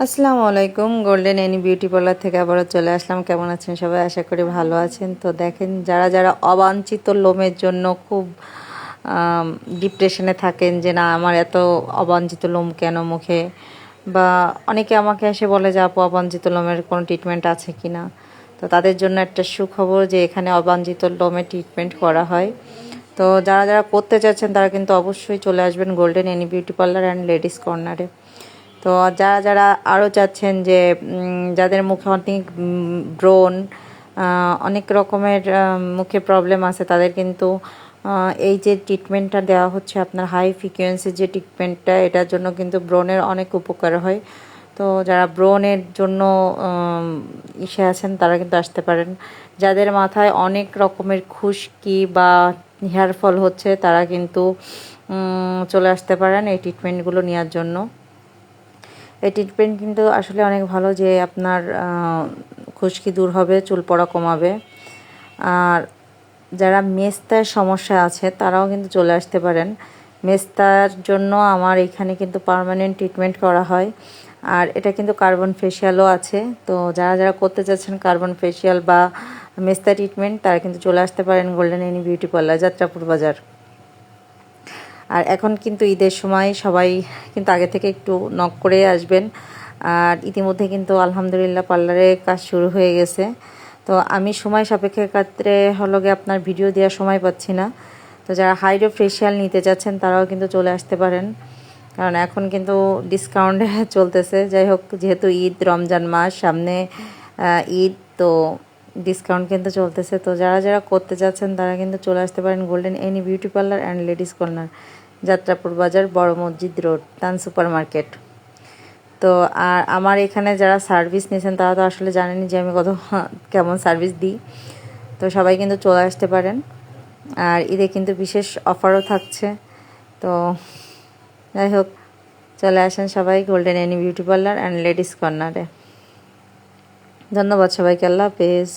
আসসালামু আলাইকুম। Golden any beauty parlour থেকে আবারও চলে আসলাম। কেমন আছেন সবাই? আশা করি ভালো আছেন। তো দেখেন, যারা যারা অবাঞ্ছিত লোমের জন্য খুব ডিপ্রেশনে থাকেন যে না আমার এত অবাঞ্ছিত লোম কেন মুখে, বা অনেকে আমাকে এসে বলে যে আপু অবাঞ্ছিত লোমের কোনো ট্রিটমেন্ট আছে কি না। তো তাদের জন্য একটা সুখবর যে এখানে অবাঞ্ছিত লোমের ট্রিটমেন্ট করা হয়। তো যারা যারা করতে চাচ্ছেন তারা কিন্তু অবশ্যই চলে আসবেন golden any beauty parlour and ladies কর্নারে। তো যারা যারা আরও চাচ্ছেন যে যাদের মুখে অনেক ব্রণ, অনেক রকমের মুখে প্রবলেম আছে, তাদের কিন্তু এই যে ট্রিটমেন্টটা দেওয়া হচ্ছে আপনার হাই ফ্রিকোয়েন্সির যে ট্রিটমেন্টটা, এটার জন্য কিন্তু ব্রণের অনেক উপকার হয়। তো যারা ব্রণের জন্য ইসে আছেন তারা কিন্তু আসতে পারেন। যাদের মাথায় অনেক রকমের খুশকি বা হেয়ার ফল হচ্ছে তারা কিন্তু চলে আসতে পারেন এই ট্রিটমেন্টগুলো নেওয়ার জন্য। এই ট্রিটমেন্ট কিন্তু আসলে অনেক ভালো, যে আপনার খুশকি দূর হবে, চুল পড়া কমাবে। আর যারা মেস্তার সমস্যা আছে তারাও কিন্তু চলে আসতে পারেন। মেস্তার জন্য আমার এখানে কিন্তু পার্মানেন্ট ট্রিটমেন্ট করা হয়, আর এটা কিন্তু কার্বন ফেশিয়ালও আছে। তো যারা যারা করতে চাচ্ছেন কার্বন ফেশিয়াল বা মেস্তা ট্রিটমেন্ট, তারা কিন্তু চলে আসতে পারেন golden any beauty parlour, Jatrapur বাজার। আর এখন কিন্তু ঈদের সময় সবাই কিন্তু আগে থেকে একটু নক করে আসবেন। আর ইতিমধ্যে কিন্তু আলহামদুলিল্লাহ পার্লারে কাজ শুরু হয়ে গেছে। তো আমি সময় সাপেক্ষের ক্ষেত্রে হলো গিয়ে আপনার ভিডিও দেওয়ার সময় পাচ্ছি না। তো যারা হাইড্রো ফেশিয়াল নিতে যাচ্ছেন তারাও কিন্তু চলে আসতে পারেন, কারণ এখন কিন্তু ডিসকাউন্ট চলতেছে। যাই হোক, যেহেতু ঈদ, রমজান মাস সামনে, ঈদ, তো ডিসকাউন্ট কিন্তু চলতেছে। তো যারা যারা করতে যাচ্ছেন তারা কিন্তু চলে আসতে পারেন golden any beauty parlour and ladies corner, Jatrapur বাজার, বড় মসজিদ রোড, টান সুপার মার্কেট। তো আর আমার এখানে যারা সার্ভিস নিয়েছেন তারা তো আসলে জানেনই যে আমি কেমন সার্ভিস দিই। তো সবাই কিন্তু চলে আসতে পারেন। আর ঈদে কিন্তু বিশেষ অফারও থাকছে। তো যাই হোক, চলে আসেন সবাই golden any beauty parlour and ladies কর্নারে। ধন্যবাদ সবাইকে। আল্লাহ হাফেজ।